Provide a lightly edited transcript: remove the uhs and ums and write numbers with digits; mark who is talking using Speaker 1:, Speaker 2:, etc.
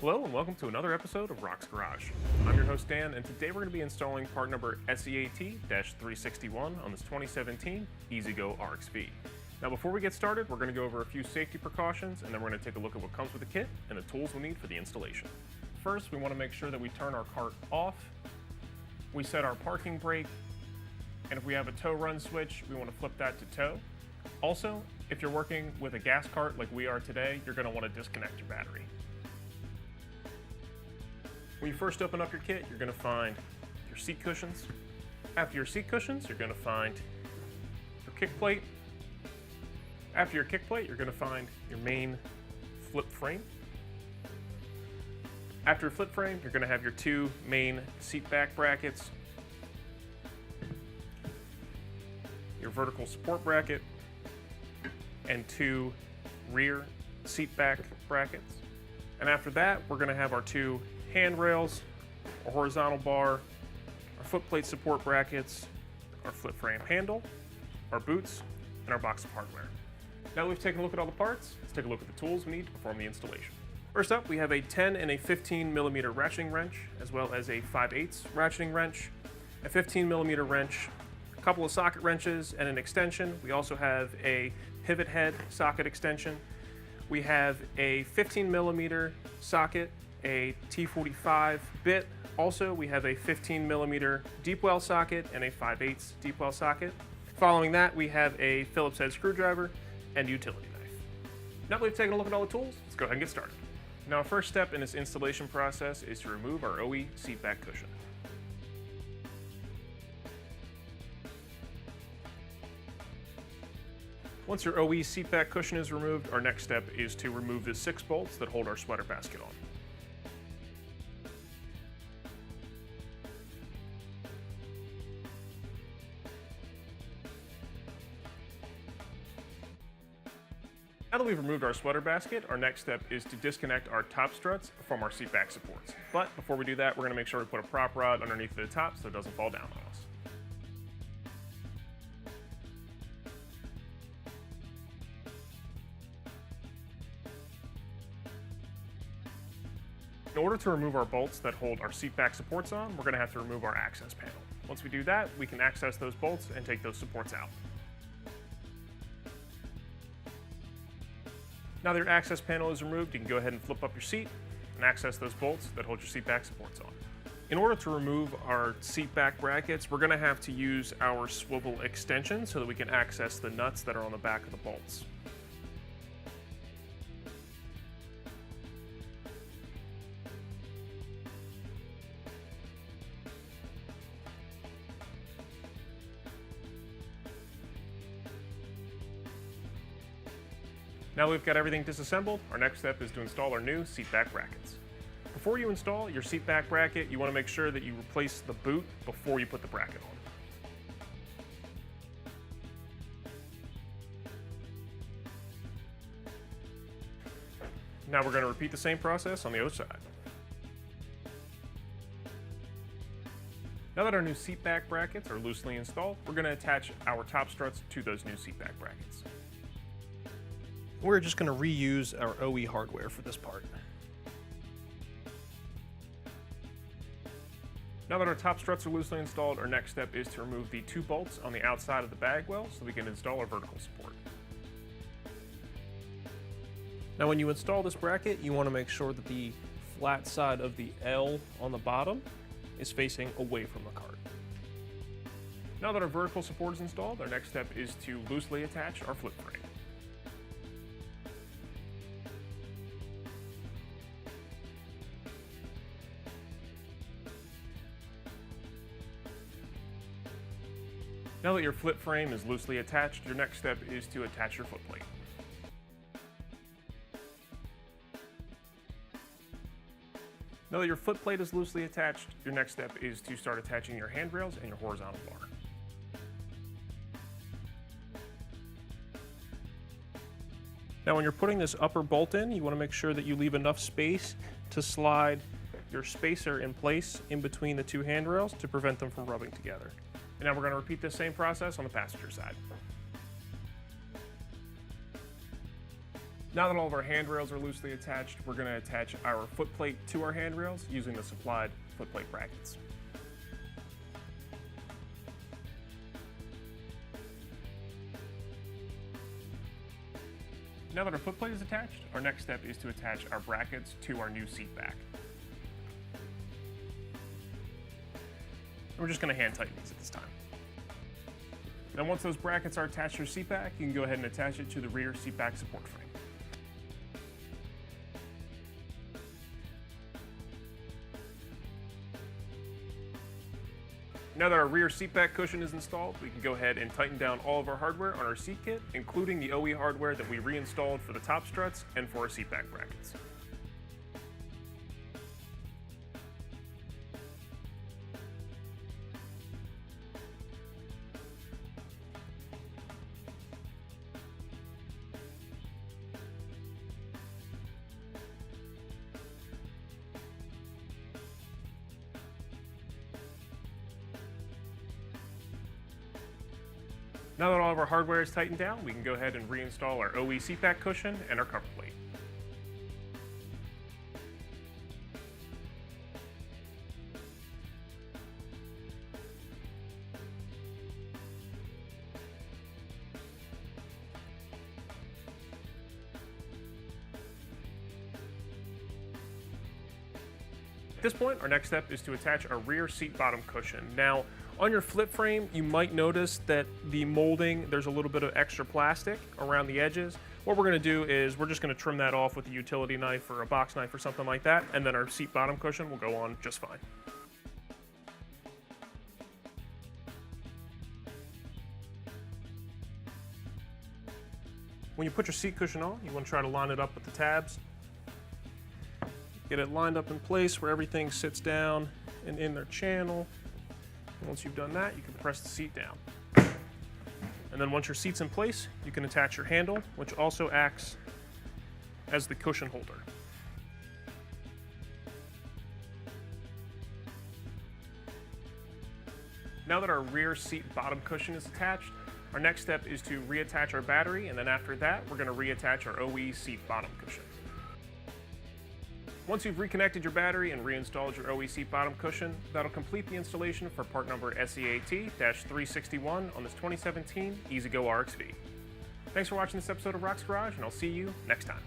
Speaker 1: Hello and welcome to another episode of RHOX Garage. I'm your host Dan, and today we're going to be installing part number SEAT-361 on this 2017 E-Z-Go RXV. Now before we get started, we're going to go over a few safety precautions, and then we're going to take a look at what comes with the kit and the tools we need for the installation. First, we want to make sure that we turn our cart off, we set our parking brake, and if we have a tow run switch, we want to flip that to tow. Also, if you're working with a gas cart like we are today, you're going to want to disconnect your battery. When you first open up your kit, you're going to find your seat cushions. After your seat cushions, you're going to find your kick plate. After your kick plate, you're going to find your main flip frame. After your flip frame, you're going to have your two main seat back brackets, your vertical support bracket, and two rear seat back brackets. And after that, we're going to have our two handrails, a horizontal bar, our foot plate support brackets, our flip frame handle, our boots, and our box of hardware. Now that we've taken a look at all the parts, let's take a look at the tools we need to perform the installation. First up, we have a 10 and a 15 millimeter ratcheting wrench, as well as a 5/8 ratcheting wrench, a 15 millimeter wrench, a couple of socket wrenches, and an extension. We also have a pivot head socket extension. We have a 15 millimeter socket, a T45 bit. Also, we have a 15 millimeter deep well socket and a 5/8 deep well socket. Following that, we have a Phillips head screwdriver and utility knife. Now that we've taken a look at all the tools, let's go ahead and get started. Now, our first step in this installation process is to remove our OE seat back cushion. Once your OE seat back cushion is removed, our next step is to remove the 6 bolts that hold our sweater basket on. Now that we've removed our sweater basket, our next step is to disconnect our top struts from our seat back supports. But before we do that, we're going to make sure we put a prop rod underneath the top so it doesn't fall down on us. In order to remove our bolts that hold our seat back supports on, we're going to have to remove our access panel. Once we do that, we can access those bolts and take those supports out. Now that your access panel is removed, you can go ahead and flip up your seat and access those bolts that hold your seat back supports on. In order to remove our seat back brackets, we're going to have to use our swivel extension so that we can access the nuts that are on the back of the bolts. Now we've got everything disassembled, our next step is to install our new seat back brackets. Before you install your seat back bracket, you want to make sure that you replace the boot before you put the bracket on. Now we're going to repeat the same process on the other side. Now that our new seat back brackets are loosely installed, we're going to attach our top struts to those new seat back brackets. We're just going to reuse our OE hardware for this part. Now that our top struts are loosely installed, our next step is to remove the 2 bolts on the outside of the bag well so we can install our vertical support. Now when you install this bracket, you want to make sure that the flat side of the L on the bottom is facing away from the cart. Now that our vertical support is installed, our next step is to loosely attach our flip frame. Now that your flip frame is loosely attached, your next step is to attach your foot plate. Now that your foot plate is loosely attached, your next step is to start attaching your handrails and your horizontal bar. Now when you're putting this upper bolt in, you want to make sure that you leave enough space to slide your spacer in place in between the 2 handrails to prevent them from rubbing together. And now we're going to repeat this same process on the passenger side. Now that all of our handrails are loosely attached, we're going to attach our footplate to our handrails using the supplied footplate brackets. Now that our footplate is attached, our next step is to attach our brackets to our new seat back. And we're just going to hand tighten these at this time. Now once those brackets are attached to your seat back, you can go ahead and attach it to the rear seat back support frame. Now that our rear seat back cushion is installed, we can go ahead and tighten down all of our hardware on our seat kit, including the OE hardware that we reinstalled for the top struts and for our seat back brackets. Now that all of our hardware is tightened down, we can go ahead and reinstall our OE seat back cushion and our cover plate. At this point, our next step is to attach our rear seat bottom cushion. Now, on your flip frame, you might notice that the molding, there's a little bit of extra plastic around the edges. What we're gonna do is we're just gonna trim that off with a utility knife or a box knife or something like that, and then our seat bottom cushion will go on just fine. When you put your seat cushion on, you wanna try to line it up with the tabs. Get it lined up in place where everything sits down and in their channel. And once you've done that, you can press the seat down. And then once your seat's in place, you can attach your handle, which also acts as the cushion holder. Now that our rear seat bottom cushion is attached, our next step is to reattach our battery, and then after that, we're going to reattach our OE seat bottom cushion. Once you've reconnected your battery and reinstalled your OE seat bottom cushion, that'll complete the installation for part number SEAT-361 on this 2017 E-Z-Go RXV. Thanks for watching this episode of RHOX Garage, and I'll see you next time.